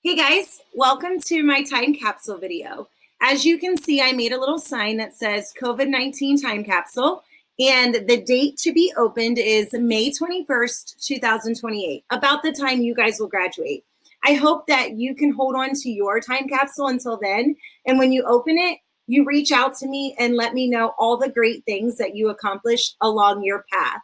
Hey guys, welcome to my time capsule video. As you can see, I made a little sign that says COVID-19 Time Capsule, and the date to be opened is May 21st, 2028, about the time you guys will graduate. I hope that you can hold on to your time capsule until then, and when you open it, you reach out to me and let me know all the great things that you accomplished along your path.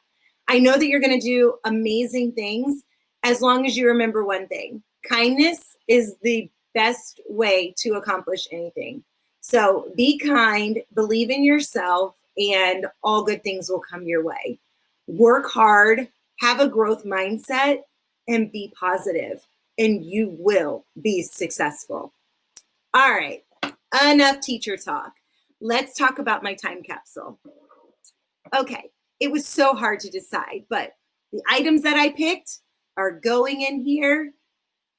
I know that you're going to do amazing things as long as you remember one thing. Kindness is the best way to accomplish anything. So be kind, believe in yourself, and all good things will come your way. Work hard, have a growth mindset, and be positive, and you will be successful. All right, enough teacher talk. Let's talk about my time capsule. Okay, it was so hard to decide, but the items that I picked are going in here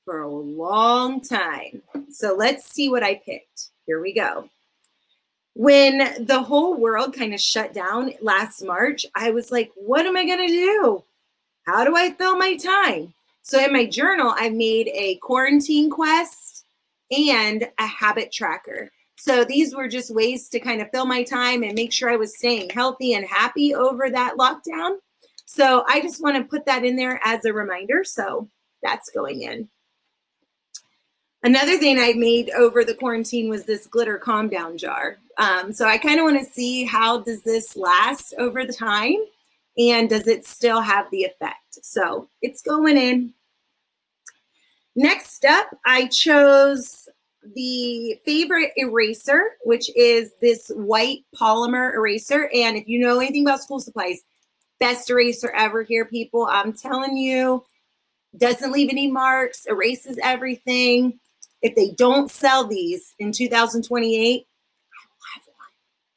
for a long time. So let's see what I picked. Here we go. When the whole world kind of shut down last March, I was like, what am I going to do? How do I fill my time? So in my journal, I made a quarantine quest and a habit tracker. So these were just ways to kind of fill my time and make sure I was staying healthy and happy over that lockdown. So I just want to put that in there as a reminder. So that's going in. Another thing I made over the quarantine was this glitter calm down jar. So I kind of want to see how does this last over the time and does it still have the effect? So it's going in. Next up, I chose the favorite eraser, which is this white polymer eraser. And if you know anything about school supplies, best eraser ever here, people. I'm telling you, doesn't leave any marks, erases everything. If they don't sell these in 2028, I will have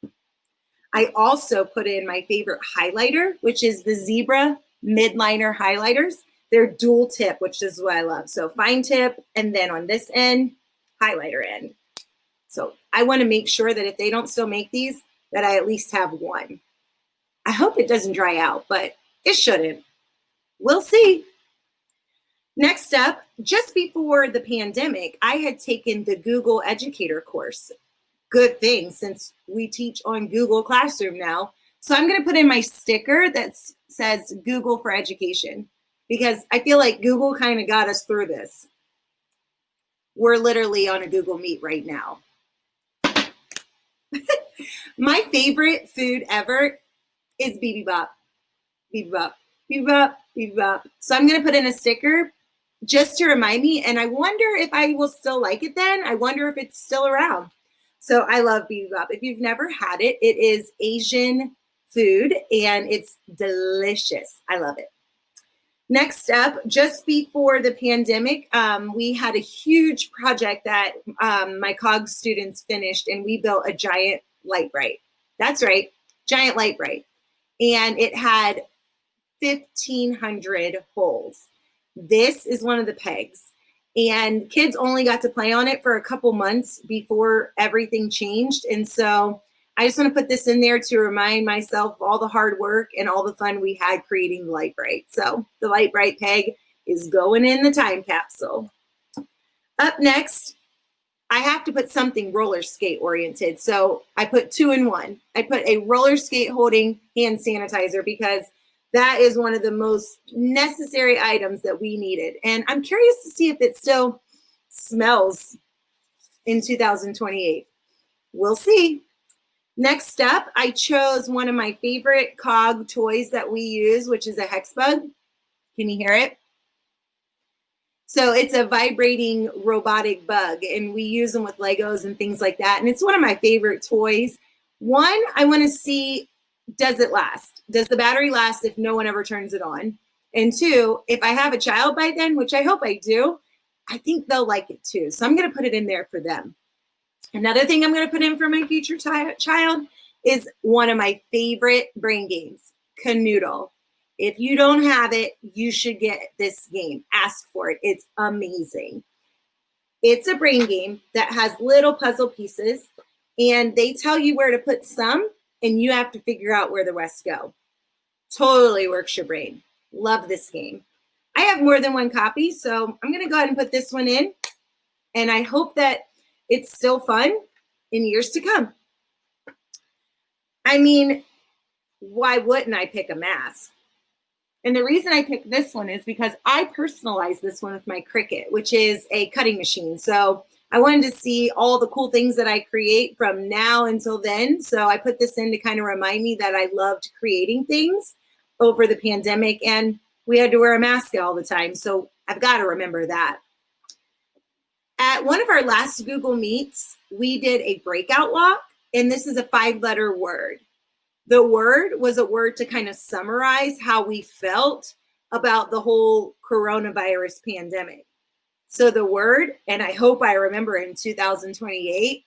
one. I also put in my favorite highlighter, which is the Zebra Midliner highlighters. They're dual tip, which is what I love. So fine tip, and then on this end, highlighter end. So I want to make sure that if they don't still make these, that I at least have one. I hope it doesn't dry out, but it shouldn't. We'll see. Next up, just before the pandemic, I had taken the Google Educator course. Good thing, since we teach on Google Classroom now. So I'm going to put in my sticker that says Google for Education, because I feel like Google kind of got us through this. We're literally on a Google Meet right now. My favorite food ever is bibimbap. Bibimbap, bibimbap, bibimbap. So I'm going to put in a sticker just to remind me, and I wonder if I will still like it then. I wonder if it's still around. So I love bibimbap. If you've never had it, it is Asian food, and it's delicious. I love it. Next up, just before the pandemic, we had a huge project that my COGS students finished, and we built a giant light bright. That's right, giant light bright. And it had 1,500 holes. This is one of the pegs. And kids only got to play on it for a couple months before everything changed. And so I just want to put this in there to remind myself of all the hard work and all the fun we had creating the light bright. So the light bright peg is going in the time capsule. Up next, I have to put something roller skate oriented. So I put 2 in 1. I put a roller skate holding hand sanitizer because that is one of the most necessary items that we needed. And I'm curious to see if it still smells in 2028. We'll see. Next up, I chose one of my favorite COG toys that we use, which is a hex bug. Can you hear it? So it's a vibrating robotic bug, and we use them with Legos and things like that. And it's one of my favorite toys. One, I want to see, does it last? Does the battery last if no one ever turns it on? And 2, if I have a child by then, which I hope I do, I think they'll like it too. So I'm going to put it in there for them. Another thing I'm going to put in for my future child is one of my favorite brain games, Canoodle. If you don't have it, you should get this game. Ask for it. It's amazing. It's a brain game that has little puzzle pieces, and they tell you where to put some, and you have to figure out where the rest go. Totally works your brain. Love this game. I have more than one copy, so I'm going to go ahead and put this one in. And I hope that it's still fun in years to come. I mean, why wouldn't I pick a mask? And the reason I picked this one is because I personalized this one with my Cricut, which is a cutting machine. So I wanted to see all the cool things that I create from now until then. So I put this in to kind of remind me that I loved creating things over the pandemic, and we had to wear a mask all the time. So I've got to remember that. At one of our last Google Meets, we did a breakout walk, and this is a 5-letter word. The word was a word to kind of summarize how we felt about the whole coronavirus pandemic. So the word, and I hope I remember in 2028,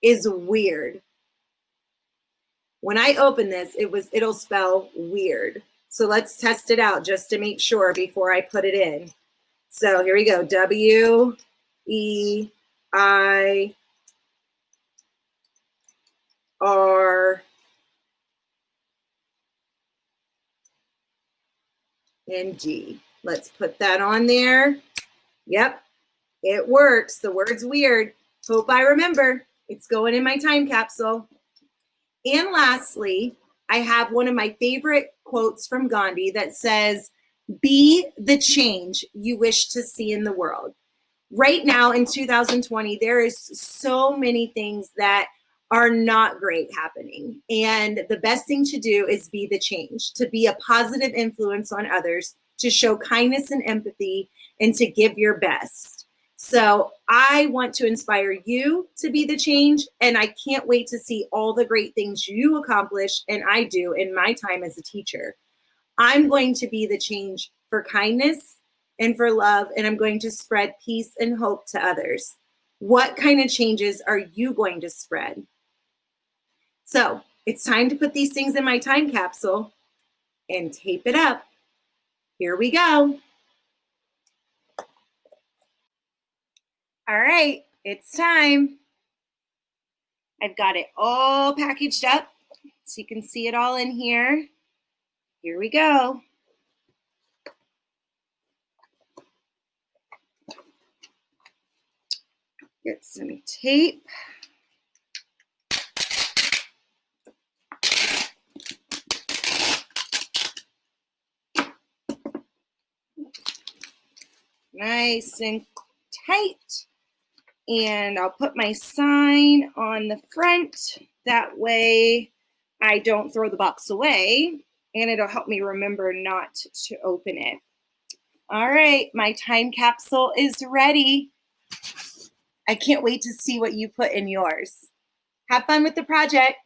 is weird. When I open this, it'll spell weird. So let's test it out just to make sure before I put it in. So here we go. W-E-I-R-N-D. Let's put that on there. Yep, it works. The word's weird. Hope I remember. It's going in my time capsule. And lastly, I have one of my favorite quotes from Gandhi that says, "Be the change you wish to see in the world." Right now in 2020, there is so many things that are not great happening. And the best thing to do is be the change, to be a positive influence on others, to show kindness and empathy, and to give your best. So I want to inspire you to be the change, and I can't wait to see all the great things you accomplish and I do in my time as a teacher. I'm going to be the change for kindness and for love, and I'm going to spread peace and hope to others. What kind of changes are you going to spread? So it's time to put these things in my time capsule and tape it up. Here we go. All right, it's time. I've got it all packaged up so you can see it all in here. Here we go. Get some tape. Nice and tight. And I'll put my sign on the front. That way I don't throw the box away, and it'll help me remember not to open it. All right, my time capsule is ready. I can't wait to see what you put in yours. Have fun with the project.